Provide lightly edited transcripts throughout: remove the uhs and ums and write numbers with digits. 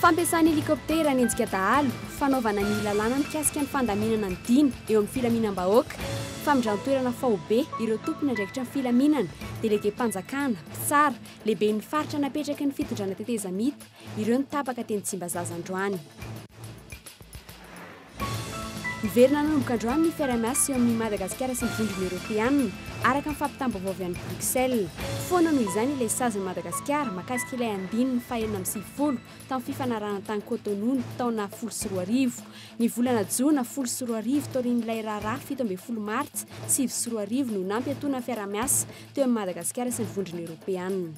fampiasana helikoptera ny enjika dahalo fanaovana ny lalàna mikasika ny fandaminana ny diny eo amin'ny filaminam-bahoaka famindran-toerana faobe ireo tompony andraikitra ny filaminana delege-mpanjakana mpitsara lehibe ny faritra napetraky ny fitondrana tetezamita ireo ny tapaka teny Tsimbazaza androany miverina nanomboka androany ny fiara-miasa eo amin'ny Madagasikara sy ny vondrona Eoropeanina araka ny fampitam-baovao avy any Bruxelles foana noho izany ilay saziny Madagasikara makasika ilay andininy fahaenina amby 90 tamin'ny fifanarahana tany Cotonou taona 2010 ny volana Jona 2010 taorian'ilay raharaha 17 Martsa 2010 no nampiatoana ny fiara-miasa teo amin'ny Madagasikara sy ny vondrona Eoropeanina.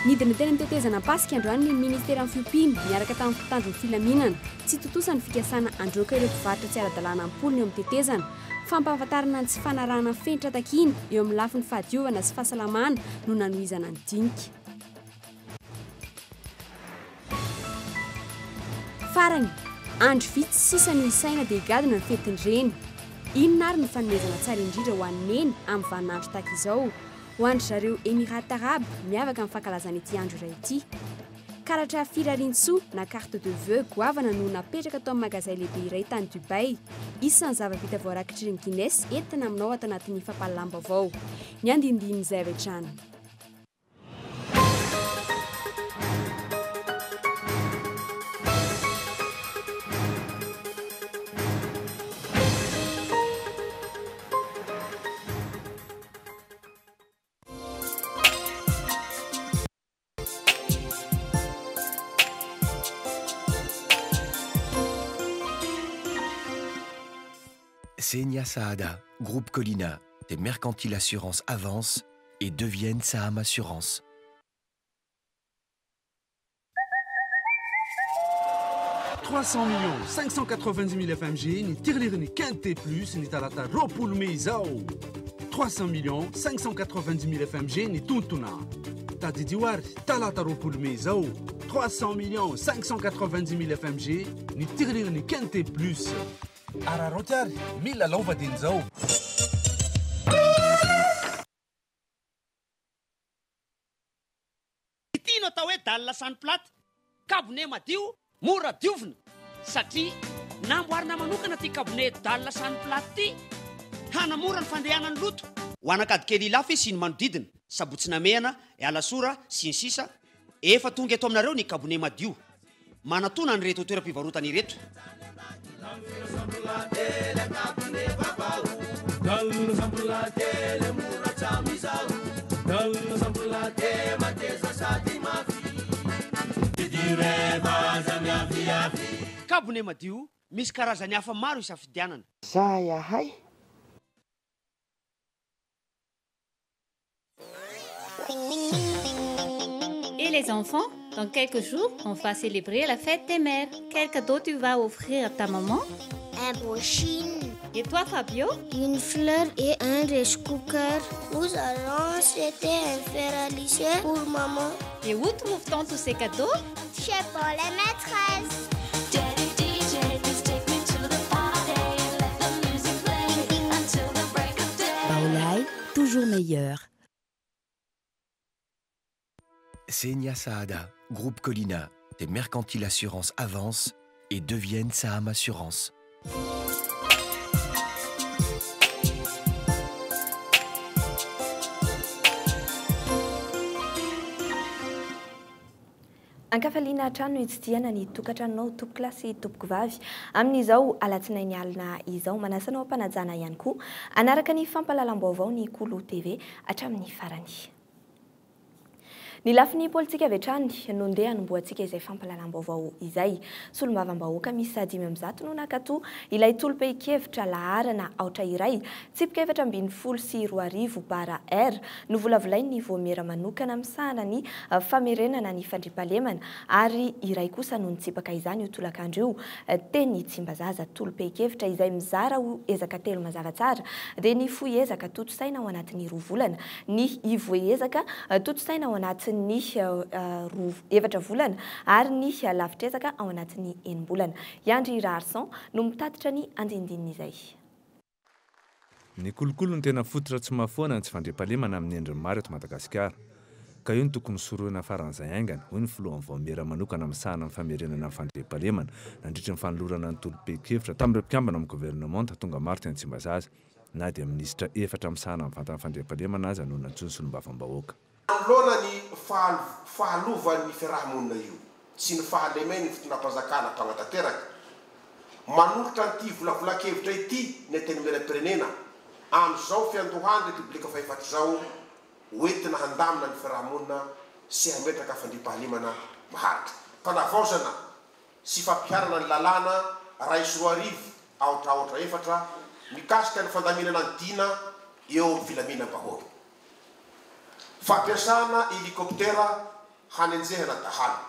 Nidina teny mitetezana pasika androany ny ministera amin'ny fiompiana miaraka tamin'ny mpitandron'ny filaminana tsy totosany fikasana androaka ireo mpivarotra tsy ara-dalàna ampolony eo amin'ny tetezana fampahafantarana ny tsy fanarahana fenitra takiana eo amin'ny lafin'ny fahadiovana sy fahasalamana no nanohizana ny dinika. Farany andro vitsy sisa no isaina dia higadina ny fetin'ireny inona ary ny fanomezana tsara indrindra ho an'ny neny amin'ny vaninandro tahaka izao ho andry zareo Émirats Arabes miavaka amin'ny fankalazana ity andro iray ity. Karatra firariantsoa na carte de vœux goavana no napetraka tao amin'ny magazay lehibe iray tany Dubai. Isan'ny zava-bita voarakitry ny Guinness entina aminao ato anatin'ny fampalalam-baovao. Ny andinindin'izay avy hatrany. Senia Saada, Groupe Colina, des mercantiles assurances avancent et deviennent Saham Assurance. $300 590 000 FMG ni tirlir ni quinté plus ni talata ropoul meizao. 300 590 000 FMG ni tuntuna. Tadidiwari talata ropoul meizao. 300 590 000 FMG ni tirlir ni quinté plus. Ararotiari mila lova denzao. Tino atao hoe dalina saniplaty kabone madio mora diovina satria namboarina manokana ty kabone dalina saniplaty ty hanamora ny fandehanany loto ho anakadikely ilafy sy ny manodidina sabotsina mehana alasora sy ny sisa efa tonga eto aminareo ny kabone madio manatona ny reto toeram-pivarotana ireto. Kabone madio misy karazany hafa maro isafidianana. Zayahay. Et les enfants, dans quelques jours, on va célébrer la fête des mères. Quel cadeau tu vas offrir à ta maman? Un beau chine. Et toi, Fabio? Une fleur et un rice cooker. Nous allons acheter un fer à lisser pour maman. Et où trouve-t-on tous ces cadeaux? Chez Paul et Maîtresse. Paolaï, toujours meilleur. Senia Saada, Groupe Colina, des mercantiles assurances avancent et deviennent Saham Assurance. Ankafaliana hatrano itsidihana ny tokantranonao tompoko klasy tompoko vavy amin'izao alatsinainy alina izao manasanao ampanajana ihany koa anaraka ny fampalalam-baovao ny Kolo TV hatramin'ny farany. Ny lafin'ny politika avy hatrany no ndeha hanomboantsika izay fampalalam-baovao izay solombavambahoaka misy 5 no nakato ilay tolom-pehikevitra laharana aotra iray tsipika 740 bara R no volavolainy voamera manokana misahana ny famerenana ny fandriampahalemana ary iray kosa no nitsipaka izany io tolakandro io teny Tsimbazaza tolom-pehikevitra izay mizara ho ezaka 3 mazava tsara dia ny fohy ezaka totosaina ao anatin'ny 2 volana ny ivoe ezaka totosaina ao anatin'ny ny 7 volana ary ny lafitrezaka ao anatin'ny 1 bolana. Yandry Rarson no mitatitra ny andinindininy izay. Ny kolokolo ny tena fototra tsy mahafoana ny tsy fandriampahalemana amin'ny endriny maro eto Madagasikara. ka io ny tokony soroina faran'izay aingana hoy ny filohan'ny voamera manokana misahana amin'ny famerenana amin'ny fandriam-pahalemana nandritra ny fanolorana ny tolom-pekevitra tamin'ireo mpikambana amin'ny gouvernemanta tonga maro teny Tsimbazaza na dia minisitra efatra misahana amin'ny vatana fandriam-pahalemana aza no nantsony solombavam-bahoaka. Anoloana ny fahalovan'ny fiarahamonina io sy ny fahalemeny ny fitondram-panjakana atao anatanteraka manolotra an'ity volavolakevitra ity ny teny meram-pirenena amin'izao fiandohany repoblika fahefatry zao hoentina handamina ny fiarahamonina sy hametraka fandriam-pahalemana maharitra. Fanavaozana sy fampiharana ny lalàna ray sy roa arivo aotraotra efatra mikasika ny fandaminana ny dina eo amin'ny filaminam-bahoaka. Fampiasana helikoptera hanenjehana dahalo.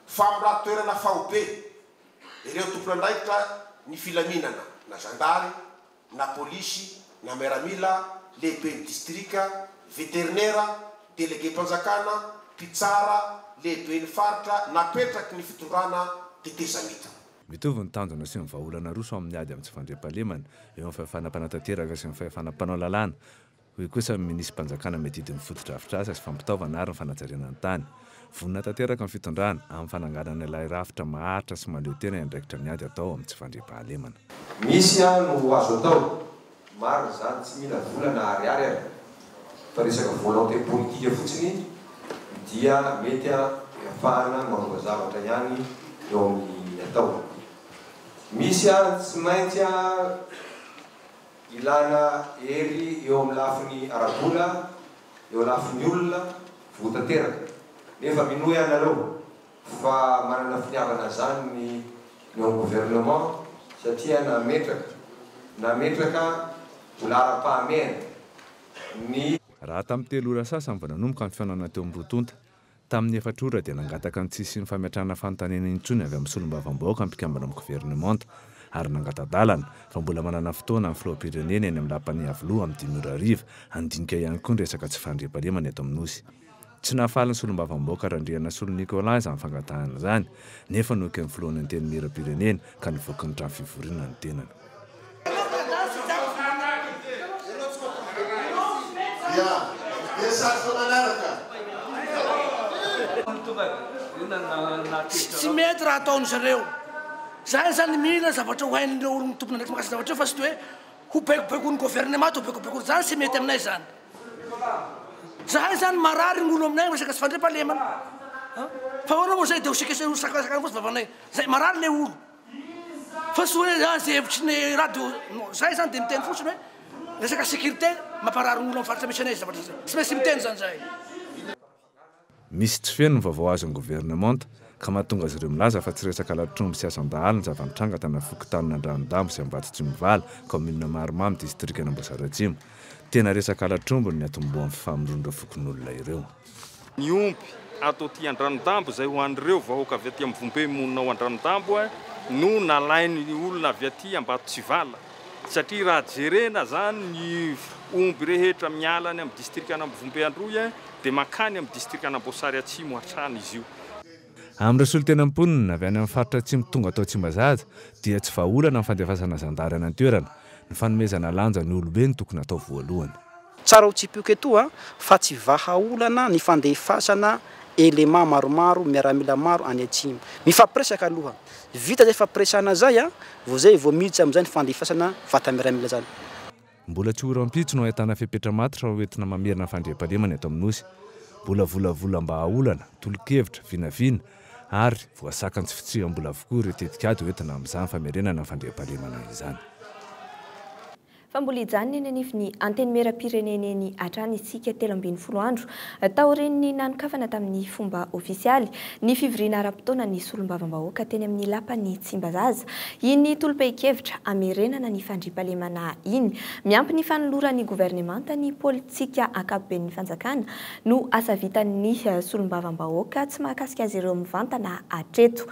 Famoratoerana faobe ireo tompon'andraikitra ny filaminana na zandary na polisy na miaramila lehibe distrika veterinera délégué mpanjakana mpitsara lehibe ny faritra napetraky ny fitondrana tetezamita. Mitovy ny tanjona sy ny vahaolana roso amin'ny ady amin'ny tsy fandriam-pahalemana eo amin'ny fahefanam-panatanteraka sy ny fahefanam-panao lalàna. Hoy kosa minisy mpanjakana medidin'ny foto-drafitrasa sy fampitaovana ary ny fanajariana ny tany. Vonina tanteraka ny fitondrana amin'ny fananganana ilay rafitra maharitra sy maleo tena andraikitra ny ady atao amin'ny tsy fandriam-pahalemana. Misy no azo atao maro zany tsy mila vola na ariary fa resaka volonté politique fotsiny dia mety ahafahana mamoaka zavatra ihany eo amin'ny atao. Misy tsy maintsy ilana hery eo amin'ny lafiny arabola eo lafiny olona votanteraka nefa minoy anareo fa manana finiavana zany ny eo gouvernement satria nametraka olara-pahamena ny raha tamin'ny telo ora sasany vao nanomboka ny fihaonana teo amin'ny rotonta tamin'ny efatra ora dia nangataka ny tsisy ny fametrahana fanontaniana intsony avy amin'ny solombavam-bahoaka ny mpikambana amin'ny gouvernemanta ary nangata-dalana fa mbola manana fotoana amin'ny filoham-pirenena eny amin'ny lapan'ny avoloha amin'ny 5 ora hariva handinika ihany koa ny resaka tsy fandriam-pahalemana eto amin'ny nosy. Tsy nahafaly ny solombavam-bahoaka randriana Solo Nicolas amin'ny fangatahana izany nefa noky ny filohan'ny teny meram-pirenena ka nivoaka ny trano fivoriana ny tenany. Tsy mety raha ataony zareo zany zany mila zavatra hohain'ireo olona tompona ndraiky makasy zavatra fa sy hoe ho bekobekony gouvernement to bekobekony zany tsy mety aminay zany. Zahay zany marary ny olo aminay resaka tsy fandriam-pahalemana fa hoana moa zay dia hosikasaka sakasakana fotsy vavanay zay marary lay olo fa sy hoe zay hevitry ny radio zay zany dia miteny fotsiny hoe resaka sécurité mamparary ny olo amin'ny faritra misy anay zavatra zay tsy maintsy miteny zany zahay. Misy tsy feno ny vaovao azo ny gouvernemanta ka mahatonga azy ireo milaza fa tsy resaka latromby sy asam-dahalo ny zava-mitranga tana fokotanina Andranomdambo sy Ambato Mivala commune Maromamy district Amboasaratsimo. Tena resaka latromby ny atomboan'ny fifamoron'ireo fokon'olona ireo. Ny ompy atao ty Andranomdambo zay ho an'ireo vahoaka avy aty amin'ny Vombe monina ao Andranomdambo no nalainy olona avy aty Ambato Mivala satria raha jerena zany ny omby rehetra mialany amin'ny district ana Vombe Androy dia makany amin'ny district Amboasary Atsimo hatrany izy io. Amin'ny resolo tena mponina avy any amin'ny faritra atsimo tonga atao Tsimbazaza dia tsy vahaolana amin'ny fandefasana zandary any an-toerana. Ny fanomezana lanja ny olobe ny tokony atao voalohany. Tsara ho tsipioka eto fa tsy vahaolana ny fandefasana élément maromaro miaramila maro any atsimo. Mifampiresaka aloha. Vita zay fampiresana zay vao zay vao miditra amin'izay ny fandefasana vata miaramila zany. Mbola tsy ora-mpitso no ahitana fepetra maty raha hoentina mamerina fandriam-pahalemana eto amin'ny nosy. Mbola volavola mba haolana, tolo-kevitra, vinavina ary voasakany tsy fitsiham-bola avokoa ireo tetikady hoentina amin'izany famerenana fandriam-pahalemana izany. Fa mbola hijanona eny anivon'ny anteny meram-pirenena eny hatrany isika 17 andro tao reniny nanokafana tamin'ny fomba ofisialy ny fivoriana ara-potoana ny solombavam-bahoaka teny amin'ny lapan'ny Tsimbazaza iny tolom-pehikevitra hamerenana ny fandriam-pahalemana iny miampy ny fanoloran'ny gouvernemanta ny politika ankapoben'ny fanjakana no asa vitan'ny solombavam-bahoaka tsy mahakasika azy ireo mivantana hatreto.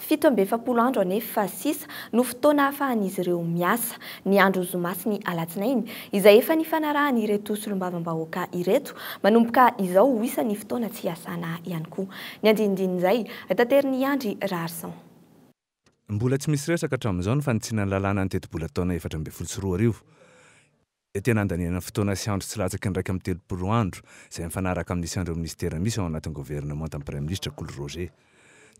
17 andro anefa sisa no fotoana ahafahan'izy ireo miasa ny andro zoma sy ny alatsinainy izay efa ny fanarahany ireto solombavam-bahoaka ireto manomboka izao ho isan'ny fotoana tsy hiasana ihany koa. Ny andinindin'izay tanteriny Andry Rarson. Mbola tsy misy resaka hatramin'izao ny fanitsinana lalàna ny teti-bola taona 2024. dia tena andaniana fotoana sy andro tsy latsaky ndraiky amin'ny 3 andro izay mifanaraka amin'ny isan'ireo ministera misy ao anatin'ny gouvernement tamin'ny premier ministre Coly Roger.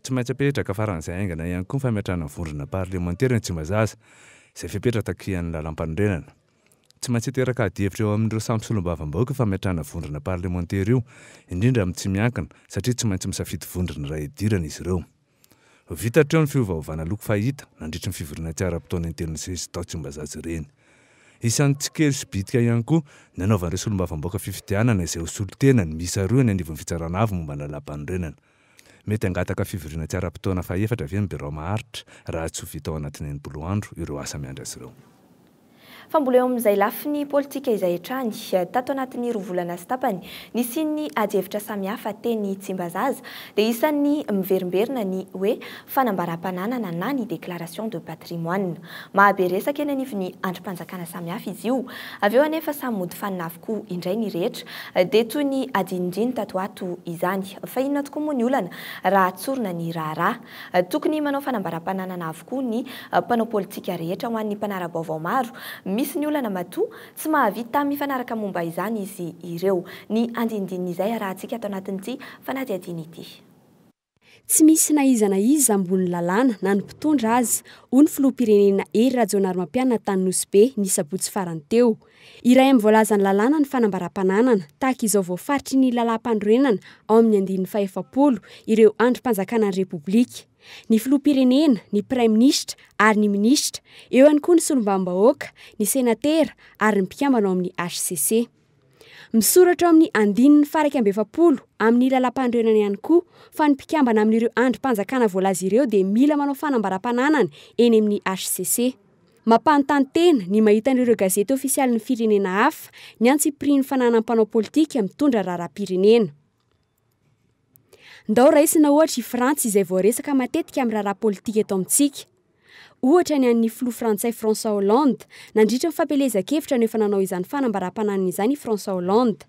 Tsy maintsy apetraka faran'izay aingana ihany koa ny fametrahana vondrona parlementaire ny Tsimbazaza izay fipetraka takian'ny lalam-pandrenana. Tsy maintsy teraka adihevitra eo amin'ireo samy solombavam-bahoaka fametrahana vondrona parlementaire io, indrindra amin'ny tsy miankina satria tsy maintsy misafidy vondrona iray idirana izy ireo. Vitatra eo ny fiovaovana loko fahita nandritra ny fivoriana tsy ara-potoana interne tao Tsimbazaza ireny. Isan'ny tsy kely sy bitika ihany koa nanaovan'ireo solombavam-bahoaka fifidianana izay ho solon-tenany miisa 2 ny anivon'ny fitsarana avy momba ny lalam-pandrenana. Mety angataka fivoriana tsy ara-potoana faefatra avy ny biro maharitra raha tsy ho vita ao anatin'ny 90 andro ireo asa miandry azy ireo. Fa mbola eo amin'izay lafiny politika izay hatrany tato anatin'ny 2 volana sy tapany nisy ny adihevitra samihafa teny Tsimbazaza dia isan'ny miverimberina ny hoe fanambaram-pananana na ny déclaration de patrimoine. Mahabe resaka eny anivon'ny androm-panjakana samihafa izy io. Avy eo anefa samy mody fanina avokoa indray ny rehetra dia toy ny adinindriny tato ato izany. Fa inona tokoa moa ny olana raha atsorina ny raharaha. Tokony manao fanambaram-pananana avokoa ny mpanao politika rehetra ho an'ny mpanara-baovao maro. Misy ny olana matoa tsy mahavita mifanaraka momba izany izy ireo. Ny andinindininy izay arahantsika ato anatin'ity fanadihadiana ity. Tsy misy na iza ambony lalàna na ny mpitondra azy ho ny filoham-pirenena Hery Rajaonarimampianina tany Nosy ny sabotsy farany teo. Iray amin'ny voalaza ny lalàna ny fanambaram-pananana tahaka izao voafaritry ny lalam-pandrenana ao amin'ny 140 ireo androm-panjakana ny repoblika. Ny filoham-pirenena, ny prime ministre ary ny ministra, eo ihany koa ny solombam-bahoaka, ny senatera ary ny mpikambana ao amin'ny HCC. Misoratra ao amin'ny 140 amin'ny lalam-pandrenana ihany koa fa ny mpikambana amin'ireo androm-panjakana voalaza ireo dia mila manao fanambaram-pananana eny amin'ny HCC. Mampanontany tena ny mahita an'ireo gazety ofisialy ny firenena hafa ny antsipriany fananana mpanao politika mitondra raharaham-pirenena. Ndao raisina ohatra i Frantsa izay voaresaka matetika amin'ny raharaha politika eto amintsika. Ohatra ny an'ny filoha frantsay François Hollande nandritra ny fampelezan-kevitra no efa nanao izany fanambaram-pananana izany i François Hollande.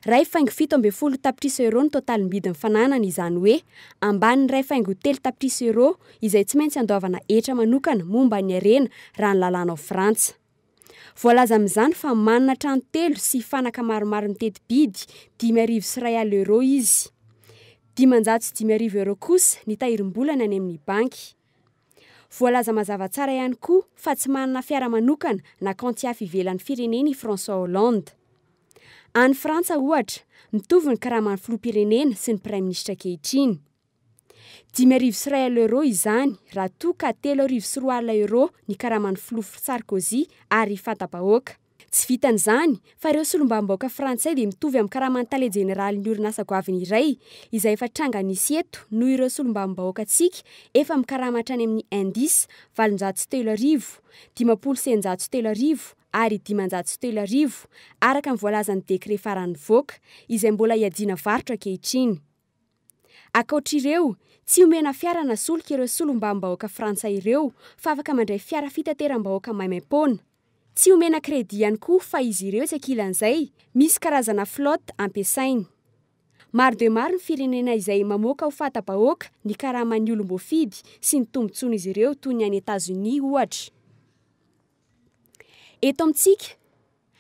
Ray faingo 17 tapitrisa euro ny totalim-bidiny fananana izany hoe ambany ray faingo 3 tapitrisa euro izay tsy maintsy andoavana hetra manokana momba ny arena raha ny lalàna ao Frantsa. Voalaza amin'izany fa manana trano 3 sy fanaka maromaro mitety-bidy 5,1 euro izy. 5,5 euro kosa ny tahirim-bolana any amin'ny banky. Voalaza mazava tsara ihany koa fa tsy manana fiara manokana na kanty hafa ivelan'ny firenena i François Hollande. Any Frantsa ohatra, mitovy ny karaman'ny filoham-pirenena sy ny prime ministra ankehitriny. 5,1 euro izany raha toa ka 3,4 euro ny karaman'ny filoha Sarkozy ary fanta-bahoaka. Tsy vitan'izany fa ireo solombam-bahoaka frantsay dia mitovy amin'ny karaman'ny tale jeneraly ny orinasa goaviny iray izay efa tranga nisy eto noho ireo solombam-bahoaka antsika efa mikaramatra any amin'ny indice 803,000, 5,903,000 ary 503,000 araka ny voalazan'ny dekret farany voaka izay mbola iadiana varotra ankehitriny. Ankoatr'ireo, tsy omena fiara na solika ireo solombam-bahoaka frantsay ireo fa afaka mandray fiara fitateram-bahoaka maimaim-poana. Tsy omena kredi ihany koa fa izy ireo tsy ankilan'izay misy karazana flotte ampiasainy. Maro dia maro ny firenena izay mamoaka ho fanta-bahoaka ny karaman'ny olom-boafidy sy ny tombontsoan'izy ireo toy ny any États-Unis ohatra. Eto amintsika,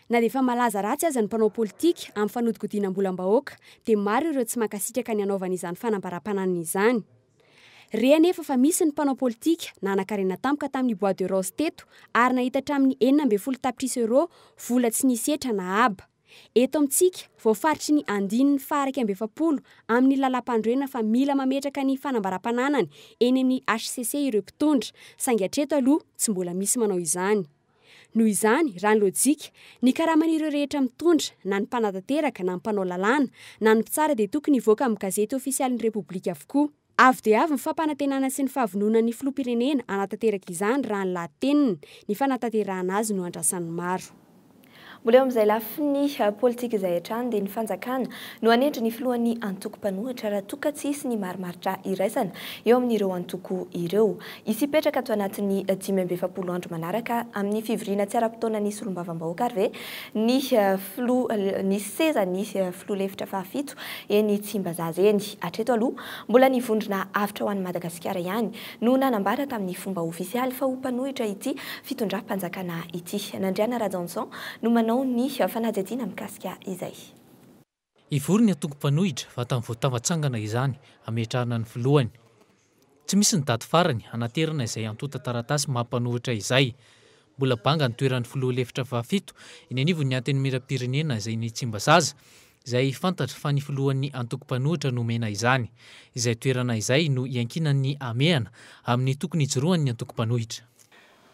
na dia efa malaza ratsy aza ny mpanao politika amin'ny fanodikodinam-bolam-bahoaka dia maro ireo tsy mankasitraka ny anaovana izany fanambaram-pananana izany. Re anefa fa misy ny mpanao politika nanan-karena tampoka tamin'ny Bois de Rose teto ary nahita hatramin'ny 19 tapitrisa euro vola tsy nisy hetra na aba. Eto amintsika, voafaritry ny 140 amin'ny lalam-pandrenana fa mila mametraka ny fanambaram-pananana eny amin'ny HCC ireo mpitondra, saingy hatreto aloha tsy mbola misy manao izany. Noho izany, raha ny lojika, ny karaman'ireo rehetra mitondra na ny mpanatateraka na ny mpanao lalàna na ny mpitsara dia tokony hivoaka amin'ny gazety ofisialy ny Repoblika avokoa. Avy dia avy ny fampanantenana sy ny fahavononana ny filoham-pirenena anatanteraka izany raha ny latenina ny fanatanterahana azy no andrasan'ny maro. Mbola eo amin'izay lafiny politika izay hatrany dia ny fanjakana no anendry ny filohan'ny antoko-mpanohitra raha toa ka tsisy ny marimaritra iraisana eo amin'ireo antoko ireo. Isipetraka ato anatin'ny 17 andro manaraka amin'ny fivoriana tsy ara-potoana ny solombavam-bahoaka ary ve ny seza ny filoha lefitra fahafito eny Tsimbazaza eny. Hatreto aloha mbola nivondrona avitra ho an'i Madagasikara ihany no nanambara tamin'ny fomba ofisialy fa ho mpanohitra ity fitondram-panjakana ity. Nandriana Rajanson no manao taranao ny fanajadiana mikasika izay. Ivory ny atoko-panohitra fa tamin'ny voatavatsangana izany ametrahana ny filohany. Tsy misy ny daty farany anaterana izay antota taratasy mampanohitra izay. Mbola banga ny toeran'ny filoha lefitra vafito eny anivon'ny antenimieram-pirenena izay ny Tsimbazaza, izay fantatra fa ny filohan'ny antoko-panohitra no mena izany. Izay toerana izay no iankinan'ny amehana amin'ny tokony hijoroan'ny antoko-panohitra.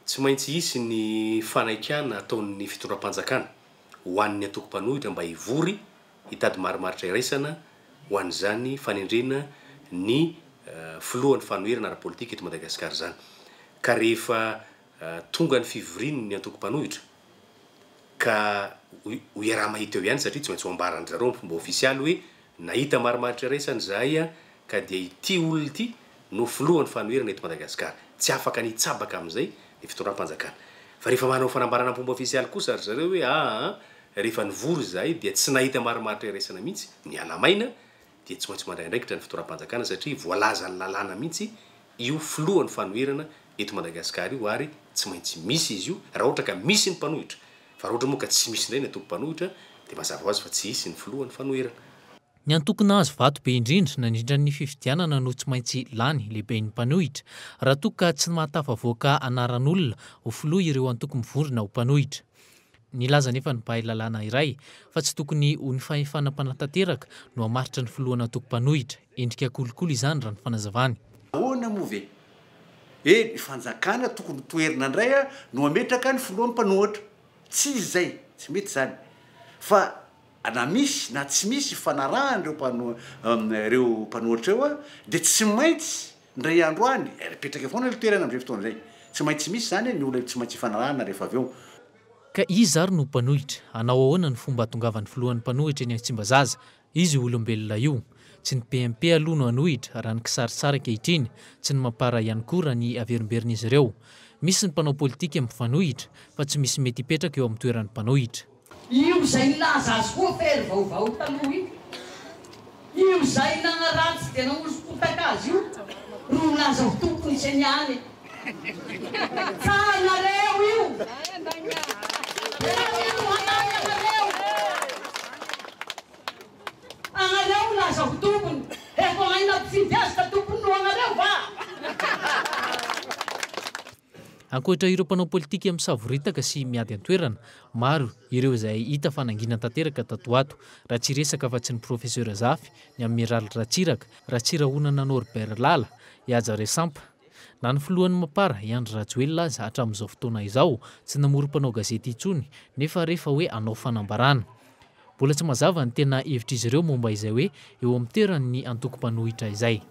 Tsy maintsy hisy ny fanaikana ataon'ny fitondram-panjakana ho an'ny antoko-panohitra mba hivory hitady marimaritra iraisana ho an'izany fanendrena ny filohan'ny fanoherana ara-politika eto Madagasikara zany. Ka rehefa tonga ny fivoriany ny antoko-panohitra ka ho iaraha mahita eo ihany satria tsy maintsy ho ambarany zareo amin'ny fomba ofisialy hoe nahita marimaritra iraisana zahay ka dia ity olona ity no filohan'ny fanoherana eto Madagasikara. Tsy afaka ny hitsabaka amin'izay ny fitondram-panjakana. Fa rehefa manao fanambarana fomba ofisialy kosa ary zareo hoe rehefa nivory zahay dia tsy nahita marimaritra iraisana mihitsy ny alamaina dia tsy maintsy mandray andraikitra ny fitondram-panjakana satria voalaza ny lalàna mihitsy io filohan'ny fanoherana eto Madagasikara io ary tsy maintsy misy izy io raha ohatra ka misy ny mpanohitra. Fa raha ohatra moa ka tsy misy indray ny antoko-panohitra dia mazava ho azy fa tsy hisy ny filohan'ny fanoherana. Ny antokona azy vato be indrindra nandrindra ny fifidianana no tsy maintsy lany lehibe ny mpanohitra raha toa ka tsy mahatafavoaka anaran'olona ho filoha ireo antoko mivondrona ho mpanohitra. Nilaza nefa ny bahay lalàna iray fa tsy tokony ho ny fahefanam-panatanteraka no hamaritra ny filohana antoko-panohitra. Endrika kolokolo izany raha ny fanazavany. Ahoana moa ve? Ny fanjakana tokony toerana indray no ametraka ny filohan'ny mpanohitra. Tsy izay, tsy mety zany. Fa na misy na tsy misy fanarahan'ireo mpanohitra eo dia tsy maintsy ndray andro any petraka foana ilay toerana amin'izay fotoana izay. Tsy maintsy misy zany ny olona tsy maintsy fanarahana rehefa avy eo. Ka izy ary no mpanohitra, hanao ahoana ny fomba hatongavan'ny filohan'ny mpanohitra eny Tsimbazaza, izy olombelona io. Tsy ny PMP aloha no hanohitra raha ny kisarisary ankehitriny, tsy ny mampara ihany koa raha ny averimberin'izy ireo. Misy ny mpanao politika mifanohitra fa tsy misy mety hipetraka eo amin'ny toeran'ny mpanohitra. Io izay nilaza azy koa fery vaovao taloha io. Io izay nagnaratsy dia nanosopotaka azy io. Ro laza ho tompony izay niany. Tsanareo io. Anareo laza ho tompony. Efa maina mpifidy azy ka tompony no anareo va. Ankoatra ireo mpanao politika misavoritaka sy miady an-toerana, maro ireo izay hita fanangina tanteraka tato ato, raha tsy resaka fa tsy ny profeseur Zafy, ny amiral Ratsiraka, Ratsirahonana Norbert Lala, Ihaja Resampa. Na ny filohan'ny Mapara Andry Rajoelina aza hatramin'izao fotoana izao tsy namory mpanao gazety intsony, nefa rehefa hoe hanao fanambarana. Mbola tsy mazava ny tena hevitr'izy ireo momba izay hoe eo amin'ny toeran'ny antoko-panohitra izay.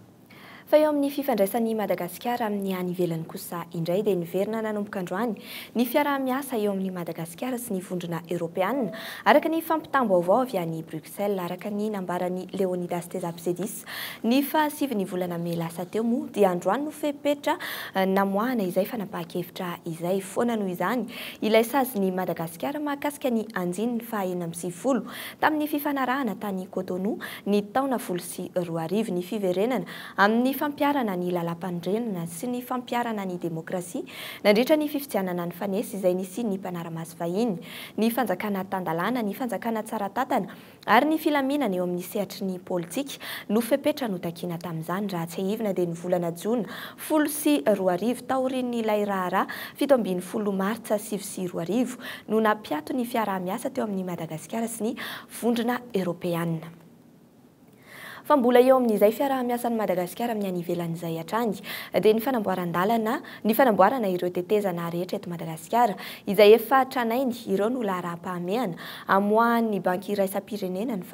Fa eo amin'ny fifandraisan'ny Madagasikara amin'ny any ivelany kosa indray dia niverina nanomboka androany ny fiaraha-miasa eo amin'ny Madagasikara sy ny vondrona Europeanina araka ny fampitam-baovao avy any Bruxelles araka ny nambaran'ny Leonidas Tezapisedis. Ny fahasivy volana May lasa teo moa dia androany no fepetra namoahana izay fanapahan-kevitra izay foana noho izany ilay saziny Madagasikara mahakasika ny anjiny fahaenina amby sivifolo tamin'ny fifanarahana tany Cotonou ny taona 2024 ny fiverenana amin'ny fampiarana ny lalam-pandrenana sy ny fampiarana ny demokrasia nandritra ny fifidianana ny fanesy izay nisy ny mpanara-masy vahiny, ny fanjakana tandalana, ny fanjakana tsara tatana ary ny filaminana eo amin'ny sehatry ny politika no fepetra no takina tamin'izany raha tsy ahivina dia ny volana Jona 2024 taorian'ny ilay raharaha 17 Martsa 2024 no napiato ny fiaraha-miasa teo amin'ny Madagasikara sy ny vondrona Europeanina. Fa mbola eo amin'izay fiaraha-miasan'ny Madagasikara amin'ny any ivelan'izay hatrany dia ny fanamboarana ireo tetezana rehetra eto Madagasikara izay efa tranainy ireo no laharaha-pahamehana amoahan'ny banky iraisam-pirenena ny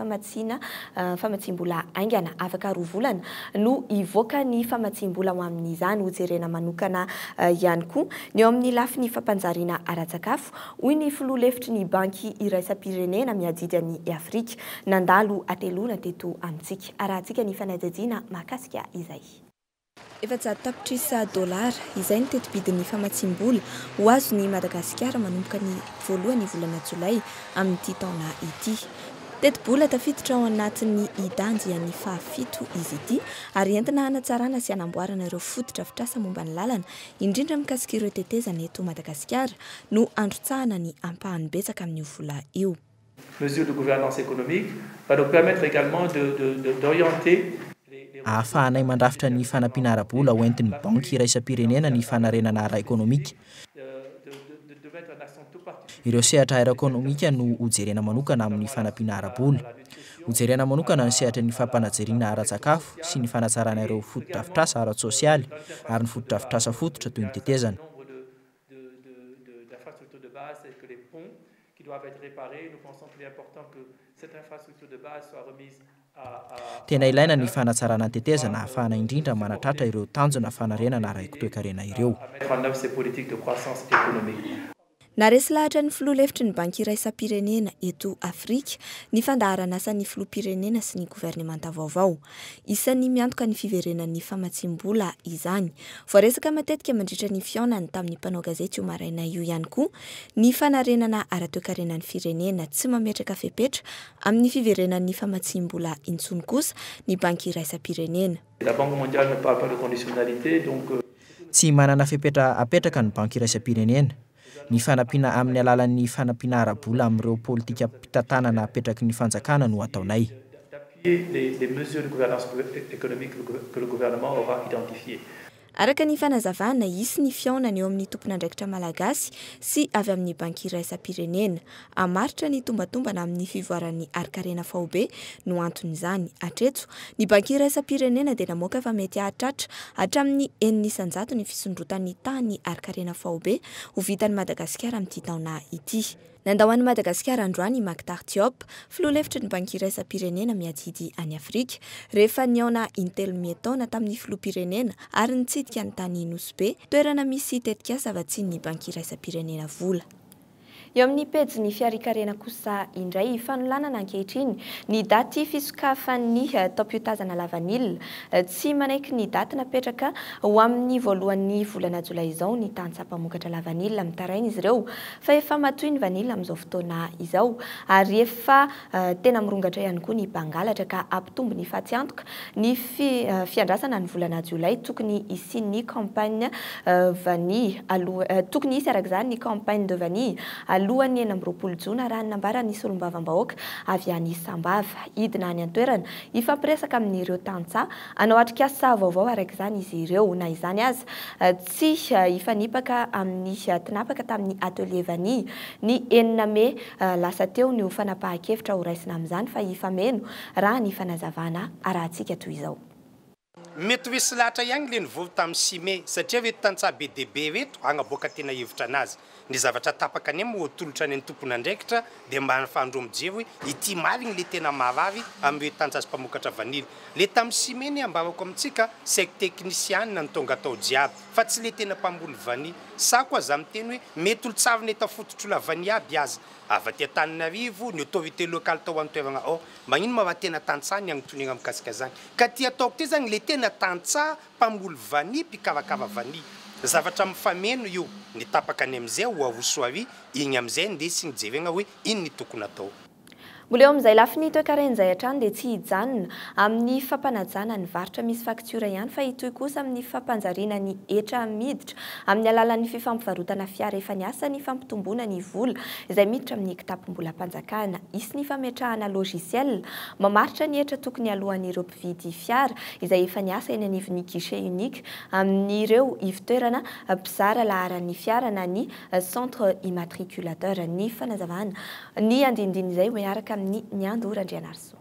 famatsim-bola aingana afaka 2 volana no ivoaka ny famatsim-bola ho amin'izany hojerena manokana ihany koa ny eo amin'ny lafiny fampanjariana ara-tsakafo hoy ny filoha lefitry ny banky iraisam-pirenena miadidy any Afrika nandalo atelona teto amintsika. Arahantsika ny fanadadiana mahakasika izay. $700 izay ny tetobidin'ny famatsim-bola ho azon'ny Madagasikara manomboka ny voalohany volana Jolay amin'ity taona ity. teti-bola tafiditra ao anatin'ny idanjy fahafito izy ity ary entina hanatsarana sy hanamboarana ireo fototra-fitrasa momba ny lalana indrindra mikasika ireo tetezana eto Madagasikara no androtsahana ny ampahany betsaka amin'io vola io. Mesures de gouvernance économique va nous permettre également d'orienter ahafahanay mandrafitra ny fanampiana ara-bola ho entin'ny banky iraisam-pirenena ny fanarenana ara-ekonomika. Ireo sehatra ara-ekonomika no hojerena manokana amin'ny fanampiana ara-bola. Hojerena manokana ny sehatra ny fampanajeriana ara-tsakafo sy ny fanatsarana ireo fototra-fitrasa ara-tsosialy ary ny fototra-fitrasa fototra toy ny tetezana. Tena ilaina ny fanatsarana ny tetezana ahafahana indrindra manatratra ireo tanjona fanarenana ara-toe-karena ireo. Naresy lahatra ny filoha-hevitry ny banky iraisam-pirenena eto Afrika ny fandaharana asan'ny filoha-pirenena sy ny governemanta vaovao. Isan'ny miantoka ny fiverenan'ny famatsim-bola izany. Voaresaka matetika mandritra ny fiaonany tamin'ny mpanao gazety io maraina io ihany koa ny fanarenana ara-toe-karenan'ny firenena tsy mametraka fepetra amin'ny fiverenan'ny famatsim-bola intsony kosa ny banky iraisam-pirenena. La Banque mondiale ne parle pas de conditionnalité donc tsy manana fepetra apetraka ny banky iraisam-pirenena. Ny fanampiana amin'ny alalan'ny fanampiana ara-bola amin'ireo politika mpitantanana apetraky ny fanjakana no ataonay. les mesures de gouvernance économique que le gouvernement aura identifiées. Araka ny fanazavana isy ny fiaonany eo amin'ny tompon'andraikitra malagasy sy avy amin'ny banky iraisam-pirenena. Amaritra ny tombatombana amin'ny fivoaran'ny ari-karena faobe no anton'izany. Hatreto, ny banky iraisam-pirenena dia namoaka fa mety hahatratra hatramin'ny 900 ny fisondrotan'ny tany ari-karena faobe ho vitan'ny Madagasikara amin'ity taona ity. Nandao an'i Madagasikara androany Mactar Diop, filoha-hevitry ny banky iraisam-pirenena miadidy any Afrika, rehefa niaona intelo mietaona tamin'ny filoha-pirenena ary nitsidika ny tany Nosbe, toerana misy tetikasa avatsian'ny banky iraisam-pirenena vola. Eo amin'ny pejy ny fiarikarena kosa indray fanolanana ankehitriny ny daty fisokafan'ny taom-piotazana lavanilina tsy manaiky ny daty napetraka ho amin'ny voalohan'ny volana jolay izao ny tantsampamokatra lavanilina mitaraina izy ireo fa efa matoy ny vanilina amin'izao fotoana izao ary efa tena mirongatra ihany koa ny mpangalatra ka ampitombo ny fahatsiantoka ny fiandrasana ny volana jolay tokony isian'ny campagne vanille tokony isy arak'izany ny campagne de vanille alohan'ny 9 jona raha nambara nisy olom-bavam-bahoaka avy any Sambava idina any an-toerana ifampiresaka amin'ireo tantsaha hanao atrikasa vaovao arak'izany izy ireo na izany aza tsy ifanipaka amin'ny tinapaka tamin'ny atelier vanille ny 9 Mey lasa teo ny fanapahan-kevitra ho raisina amin'izany fa ifameno raha ny fanazavana arahantsika toy izao. Mety ho isy lahatra ihany le nivovy tamin'ny 6 Mey satria veto tantsaha be dia be veto hagnaboaka tena hevitra anazy. Ny zavatra tapaka any amin'ny tolotra any tompon'andraikitra dia mba hanafandro mijery hoe ity marigny le tena mahavavy amin'ny hoe tantsaha sy mpamokatra vanily. Le tamin'ny 6 Mey ny ambavako amintsika saiko teknisianina ny tonga tao jiaby fa tsy le tena mpamboly vanily. Sa koa za miteny hoe mety olo-tsavina eto fototro vanily aby aza. Avaty Antananarivo ny autorité locale tao antoerana ao magnino ma tena tantsaha ny agnotonena mikasika zany. Ka ty ataoko ty zany le tena tantsaha mpamboly vanily mpikarakara vanily. Zavatra mifameno io ny tapaka any amin'izay ho avosoary igny amin'izay ndesy jerena hoe ino ny tokony atao. Mbola eo amin'izay lafiny toe-karen'izay hatrany dia tsy hijanona amin'ny fampanajana ny varotra misy faktiora ihany fa hitoy kosa amin'ny fampanjariana ny etra miditra amin'ny alalan'ny fifampivarotana fiara efa niasa ny fampitomboana ny vola izay miditra amin'ny kitapom-bola mpanjakana. Isy ny fametrahana logiciel mamaritra ny etra tokony alohan'ireo mpividy fiara izay efa niasa eny anivon'ny guichet unique amin'ireo ivitoerana mpizara laharan'ny fiara na ny centre immatriculateur. Ny fanazavana ny andindiny izay miaraka ny andora Andrianarso.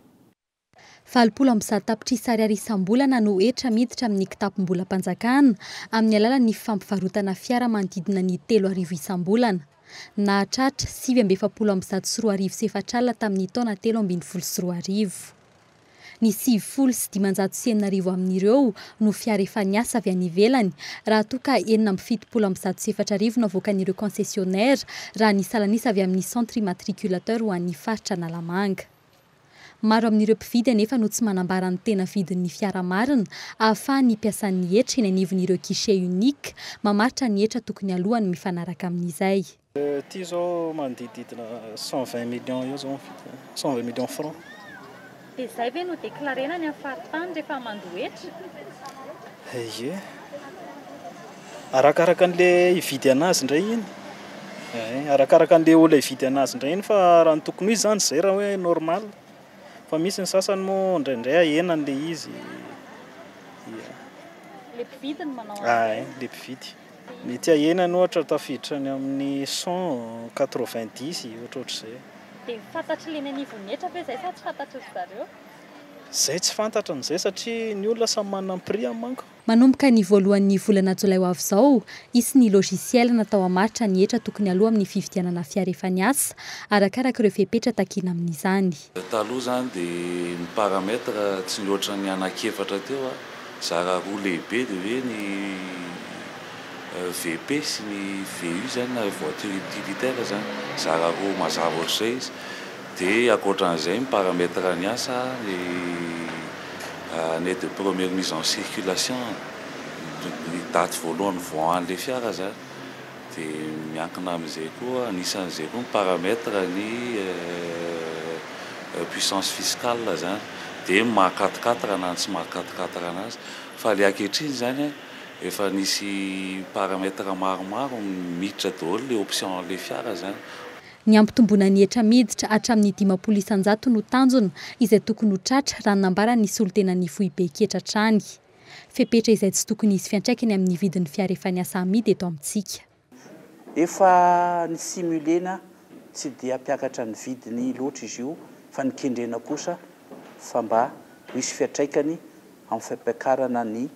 7 tapitry ariary isam-bolana no etra miditra amin'ny kitapom-bola mpanjakana amin'ny alalan'ny fampivarotana fiara manodidina ny 3,000 isam-bolana. Nahatratra 7,7 tamin'ny taona 2024. Ny 7,909 amin'ireo no fiara efa niasa avy any ivelany raha toa ka 7,7 no avoakan'ireo concessionnaire raha ny salanisa avy amin'ny centre immatriculateur ho an'ny faritra Analamanga. Maro amin'ireo mpividy anefa no tsy manambara ny tena vidin'ny fiara marina ahafahany mpiasan'ny etra eny anivon'ireo guichet unique mamaritra ny etra tokony alohany mifanaraka amin'izay. Ty zao manodididina 120 millions eo zao 120 millions francs. Dia izay ve no deklarena ny amin'ny faritany rehefa mandoetra? Ie. Arakaraka an'le ividy anazy indray iny. Arakaraka an'le olona ividy anazy indray iny fa raha ny tokony izy zany zay raha hoe normal. Fa misy ny sasany moa indraindray ahena an'le izy. Le mpividy no manao le mpividy. Mety ahenany ohatra tafiditra ny amin'ny 190 ohatrohatr'izay. Dia fantatry le nanivonetra ve zay sa tsy fantatry ry zareo? Zay tsy fantatra an'izay satria ny olona samy manana ny prix manko. Manomboka ny voalohan'ny volana Jolay ho avy izao, isy ny logiciel natao hamaritra ny hetra tokony aloha amin'ny fividianana fiara efa niasa arakaraka ireo fepetra takina amin'izany. Taloha zany dia ny paramètre tsy mihoatra ny anankefatra teo zara roa lehibe dia hoe ny VP sy ny VU zany na voiture utilitaire zany zara roa mazava ohatr'izay izy. Dia ankoatran'izay ny paramètre ny asa année de première mise en circulation ny daty voalohany voan'le fiara zany. Dia miankina amin'izay koa anisan'izay koa ny paramètre ny puissance fiscale zany. Dia maha-4x4 na tsy maha-4x4 anazy fa le ankehitriny zany efa nisy paramètre maromaro miditra daholo le option le fiara zany. Ny ampitomboana ny hetra miditra hatramin'ny 500 no tanjona izay tokony ho tratra raha nambara nisy olo tena nifohy be ketra trany. Fepetra izay tsy tokony hisy fiantraikany amin'ny vidin'ny fiara efa niasa amidy eto amintsika. Efa ny simulena tsy dia ampiakatra ny vidiny loatra izy io fa ny kendrena kosa fa mba misy fiantraikany amin'ny fampiakarana ny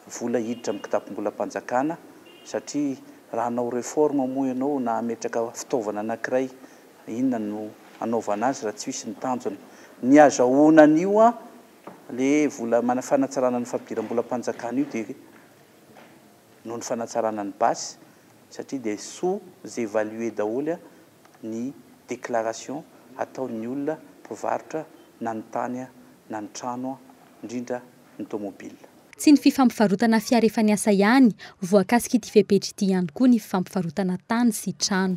vola hiditra amin'ny kitapom-bolam-panjakana satria raha hanao réforme moa ianao na ametraka fitaovana anankiray inona no anaovana azy raha tsy misy ny tanjona. Ny azahoanan'io le vola fanatsarana ny fampidiram-bolam-panjakana io dia noho ny fanatsarana ny basy satria dia sous-évalué daholo ny déclaration ataon'ny olona mpivarotra na ny tany na ny trano indrindra ny tomobile. Tsy ny fifampivarotana fiara efa niasa ihany, voakasika ity fepetra ity ihany koa ny fifampivarotana tany sy trano.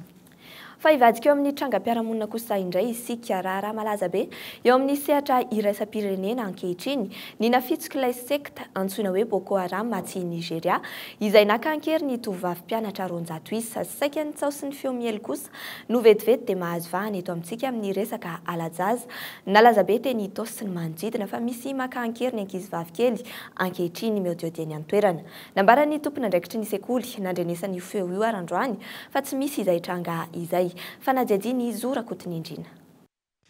Fa ivadika eo amin'ny trangam-piarahamonina kosa indray isika raha malaza be eo amin'ny sehatra iraisam-pirenena ankehitriny ny nafitsika ilay sekta antsoina hoe Boko Haram aty Nigeria izay nakankery ny tovovavy mpianatra 200 isa saika ny tsao sy ny feo miely kosa no vetivety dia mahazo vahana eto amintsika amin'ny resaka alajaza. Nalaza be teny Tos sy ny manodidina fa misy makankery ny ankizivavy kely ankehitriny miodiodiany an-toerana. Nambarany tompona andraikitry ny sekoly nandrenesany feo io arandroany fa tsy misy izay tranga izay. Fanadiadiany Zora Kotinindrina.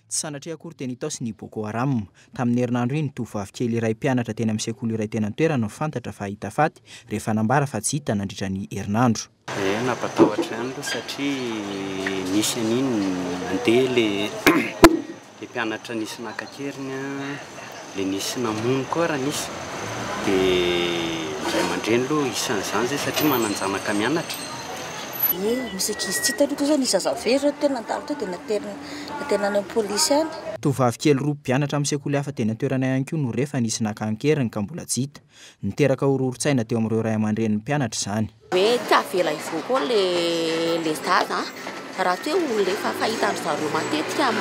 Tsy sanatria akory teny Tos ny Boko Haram tamin'ny herinandro iny tovovavy kely iray mpianatra teny amin'ny sekoly iray teny an-toerana no fantatra fa hita faty rehefa nambara fa tsy hita nandritra ny herinandro. Napatahotra ihany aloha satria nisy an'iny mandeha le mpianatra nisy nakakeriny le nisy namono koa raha nisy dia iray aman-dreny aloha isan'izany zay satria mananjanaka mianatra. Misy ankizy tsy taloha zao nisy zazavery tena andalo teo dia naterina ny polisy any. Tovovavy kely roa mpianatra amin'ny sekoly hafa teny an-toerana ihany koa no rehefa nisy nakankeriny ka mbola tsy hita. Niteraka horohor-tsaina teo amin'ireo ray aman-dren'ny mpianatra izany. Hoe tsy avela ivoa koa le zaza raha teo le fahita ny zareo matetika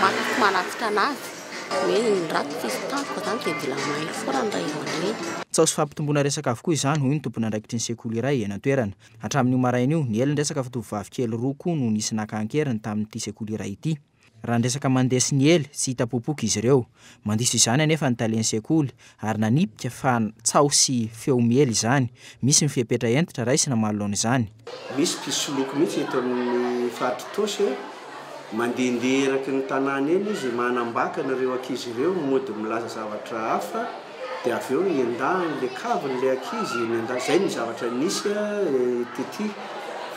manatitra anazy. Hoe ny raty tsisy tampoka zany dia mbola mahay foana ny ray aman-dreny. Tsao sy fampitomboana resaka avokoa izany hoy ny tompona andraikitry ny sekoly iray eny an-toerana. Hatramin'io maraina io ny elin-dresaka fa tovovavy kely roa koa no nisy nakankeriny tamin'ity sekoly iray ity. Raha ndresaka mandeha sy ny ely sy hita popoka izy ireo. Mandiso izany anefa ny talen'ny sekoly ary nanipika fa tsao sy feo miely izany. Misy ny fiapetra entitra raisina manoloana izany. Misy mpisoloky mihitsy eto amin'ny faritra Tosy mandehandeha eraky ny tanàna eny izy manambaka nareo ankizy ireo mody milaza zavatra hafa dia avy eo iendahany le kaviny le ankizy zay ny zavatra nisy tety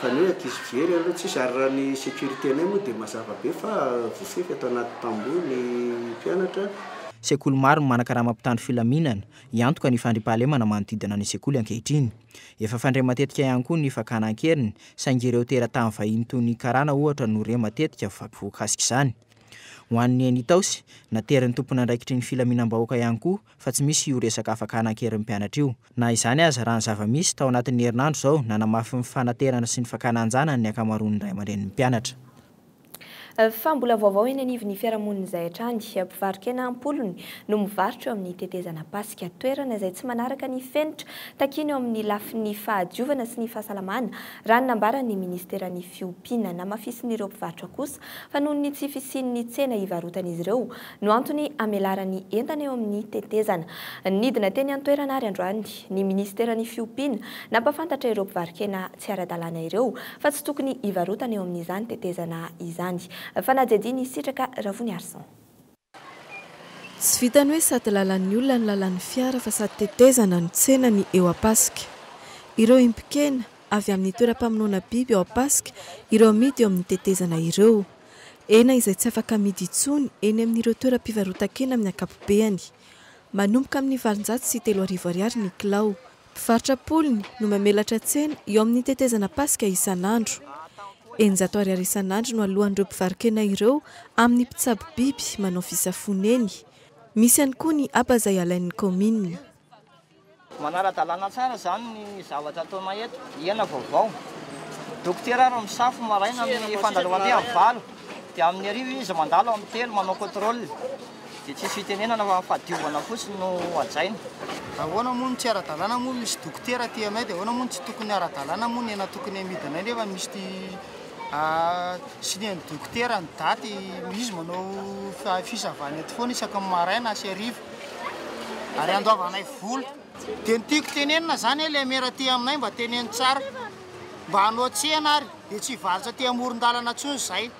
fa ny hoe ankizy very aloha tsisy ary raha ny sécurité anay moa dia mazava be fa vofefy atao anaty tamboho ny mpianatra. Sekoly maro manakarama mpitandro filaminana iantoka ny fandriampahalemana manodidina ny sekoly ankehitriny. Efa fandray matetika ihany koa ny fakanan-keriny saingy ireo teratany vahiny toy ny karana ohatra no re matetika voakasika izany. ho an'ny Anitaosy nateriny tompona andraikitry ny filaminam-bahoaka ihany koa fa tsy misy io resaka afaka anankerin'ny mpianatra io na izany aza raha ny zava-misy tao anatin'ny herinandro zao nanamafy ny fanaterana sy ny fakananjana ny akamaroan'ny ray aman-dren'ny mpianatra. Fa mbola vaovao eny anivon'ny fiarahamonina izay hatrany mpivarokena ampolony no mivarotra eo amin'ny tetezana Pasika toerana izay tsy manaraka ny fenitra takiny eo amin'ny lafin'ny fahadiovana sy ny fahasalamana raha ny nambaran'ny ministeran'ny fiompiana namafisin'ireo mpivarotra kosa fa noho ny tsy fisian'ny tsena hivarotan'izy ireo no antony amelarany entana eo amin'ny tetezana. Nidina teny an-toerana ary androany ny ministeran'ny fiompiana nampafantatra ireo mpivarokena tsy ara-dalàna ireo fa tsy tokony hivarotana eo amin'izany tetezana izany. Fanajediany sitraka Ravony Arson. Tsy vitany hoe sady lalan'ny olona ny lalan'ny fiara fa sady tetezana ny tsena ny eo a-Pasika. Ireo impikena avy amin'ny toeram-pamonoana biby eo a-Pasika, ireo amidy eo amin'ny tetezana ireo. Ena izay tsy afaka amidy intsony eny amin'ireo toeram-pivarotan-kena amin'ny ankapobeny. Manomboka amin'ny 700 sy 3,000 ariary ny kilao. Mpivarotra polony no mamelatra tsena eo amin'ny tetezana Pasika isan'andro. 100 ariary isan'andro no alohan'ireo mpivarokena ireo amin'ny mpitsabo biby manao fisafoneny. Misy ihany koa ny aba izay alain'ny komina. Manara-dalàna tsara zany ny zavatra ataona eto, iana vaovao. Dokotera ary misafo maraina amin'ny fandalohandeha amin'ny valo, dia amin'ny arivo izy mandalo amin'ny telo manao contrôle. Dia tsisy fitenenana fa fahadiovana fotsiny no ajaina. Ahoana moa tsy ara-dalàna moa misy dokotera aty aminay dia ahoana moa tsy tokony ara-dalàna moa ny ena tokony amidinay nefa misy sy ny dokotera ny daty izy manao fisavany eto foana isaka maraina sy arivo ary andoavanay vola. Dia ny tiako tenenina zany ilay mera ty aminay mba teneny tsara mba hanao tsena ary dia tsy hivarotra ty amoron-dalana intsony izay.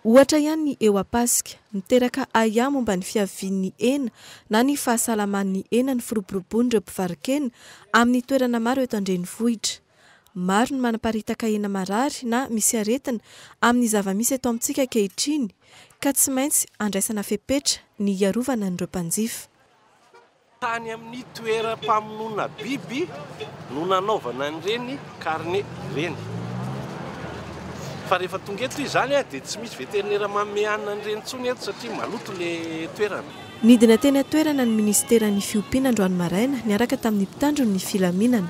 Ohatra ihany ny eo a-Pasika miteraka aya momba ny fiavian'ny hena na ny fahasalaman'ny hena ny firoborobon'ireo mpivarokena amin'ny toerana maro eto an-drenivohitra. Maro ny manaparitaka hena marary na misy aretina amin'ny zava-misy eto amintsika ankehitriny ka tsy maintsy andraisana fepetra ny iarovana an'ireo mpanjifa. Tany amin'ny toeram-pamonoana biby no nanaovana an'ireny carnet ireny. Fa rehefa tonga eto izany dia tsy misy veterinera manome hanina an'ireny intsony eto satria maloto le toerana. Nidina teny atoerana ny ministeran'ny fiompiana androany maraina niaraka tamin'ny mpitandron'ny filaminana.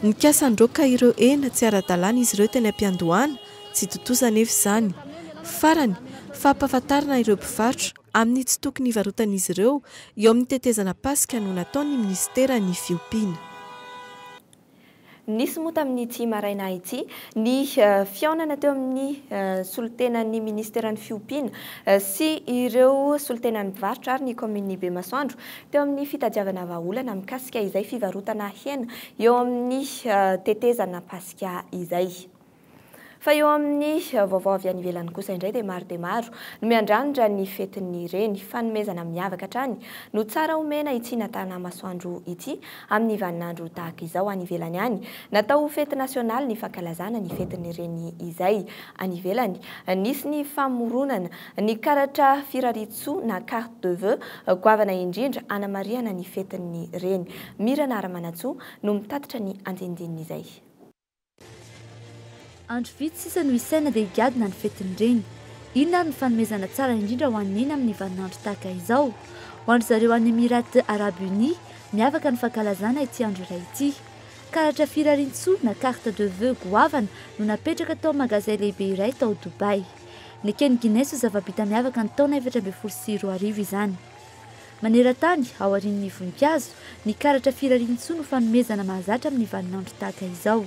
Nikasa androka ireo ena tsy ara-dalàna izy ireo teny am-piandohana, tsy totosa nefa izany. Farany fampahafantarana ireo mpivarotra amin'ny tsy tokony hivarotan'izy ireo eo amin'ny tetezana Pasika no nataon'ny ministeran'ny fiompiana. Nisy moa tamin'ity maraina ity ny fiaonana teo amin'ny solotenan'ny ministeran'ny fiompiana sy ireo solotenan'ny mpivarotra ary ny komin'ny Bemasoandro teo amin'ny fitadiavana vahaolana mikasika izay fivarotana hena eo amin'ny tetezana Pasika izay. Fa eo amin'ny vaovao avy any ivelany kosa indray dia maro no miandrandra ny fetin'ny reny fanomezana miavaka hatrany no tsara omena ity natana masoandro ity amin'ny vaninandro tahaka izao any ivelany any. Natao fety nasionaly ny fankalazana ny fetin'ny reny izay any ivelany. Nisy ny famoronana ny karatra firaritso na carte de vœux goavana indrindra anamariana ny fetin'ny reny. Mirana Aramanatsoa no mitatitra ny andinindininy izay. Andro vitsy sisa no isaina dia higadina ny fetin'ireny. Inona ny fanomezana tsara indrindra ho an'iny amin'ny vaninandro tahaka izao. Ho an'ny zareo any Émirats Arabes Unis miavaka ny fankalazana ity andro iray ity. Karatra firaritso na carte de vœux goavana no napetraka tao magazay lehibe iray tao Dubai. Ny Ken Guinness zava-bita miavaka ny taona 2024 izany. Maneran-tany ao aorian'ny voninkazo ny karatra firaritso no fanomezana mahazatra amin'ny vaninandro tahaka izao.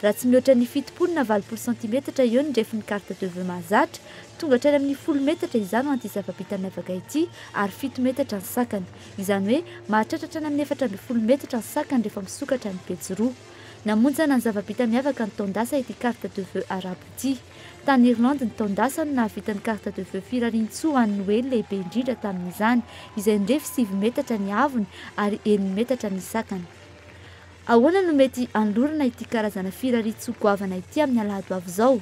Raha tsy mihoatra ny 70 na 20 cm eo ny refin'ny carte de vœux mahazatra, tonga hatrany amin'ny 10 metatra izany ho an'ity zava-bita miavaka ity ary 7 metatra ny sakany. Izany hoe mahatratra hatrany amin'ny 4,5 metatra ny sakany rehefa misokatra ny pejy roa. Namonjana ny zava-bita miavaka ny taondasa ity carte de vœux arabo ity. Tany Irlande ny taondasa no nahavita ny carte de vœux firaritso an'ny Noely lehibe indrindra tamin'izany, izay nirefy 7 metatra ny avony ary 1 metatra ny sakany. Ahoana no mety anlorana ity karazana firaritso goavana ity amin'ny alahady avy izao?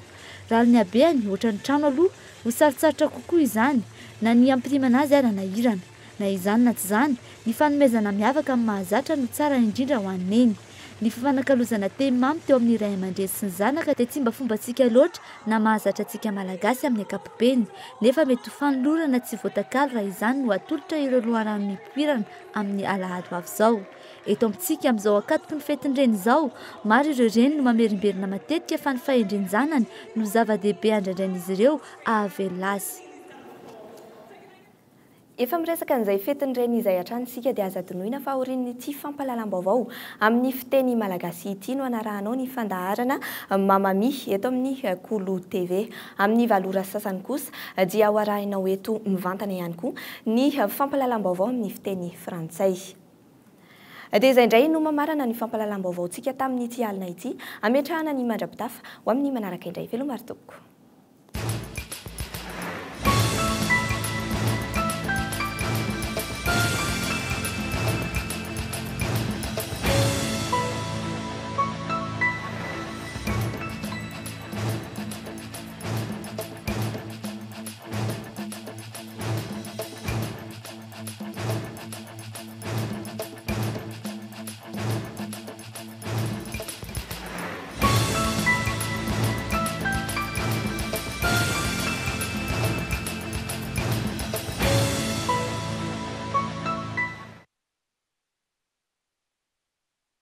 Raha ny habeny ohatra ny trano aloha ho sarotsarotra kokoa izany, na ny ampirimana azy ary nahirana. Na izany na tsy izany, ny fanomezana miavaka amin'ny mahazatra no tsara indrindra ho an'eny. ny fifanakalozana temamy teo amin'ny ray aman-dreny sy ny zanaka dia tsy mba fombantsika loatra na mahazatra antsika malagasy amin'ny ankapobeny nefa mety ho fanolorana tsy voatakalo raha izany no atolotra ireo loharano mipoirana amin'ny alahady ho avy izao. Eto amintsika amin'izao akatoky ny fetin-dreny izao maro ireo reny no mamerimberina matetika fa ny fahendren-janany no zava-dehibe andrandrain'izy ireo ahavelona azy. Efa miresaka an'izay fetin-dreny izay atranisika dia aza tonoina fa aorian'ity fampahalalam-baovao amin'ny fiteny malagasy ity no anarahanao ny fandaharana Mamami eto amin'ny Kolo TV. Amin'ny valora sasany kosa dia hoarahinao eto mivantana ihany koa ny fampahalalam-baovao amin'ny fiteny frantsay. Dia izay indray no mamarana ny fampahalalam-baovaontsika tamin'ity alina ity ametrahana ny mandrapitafa ho amin'ny manaraka indray. Velomarotoko.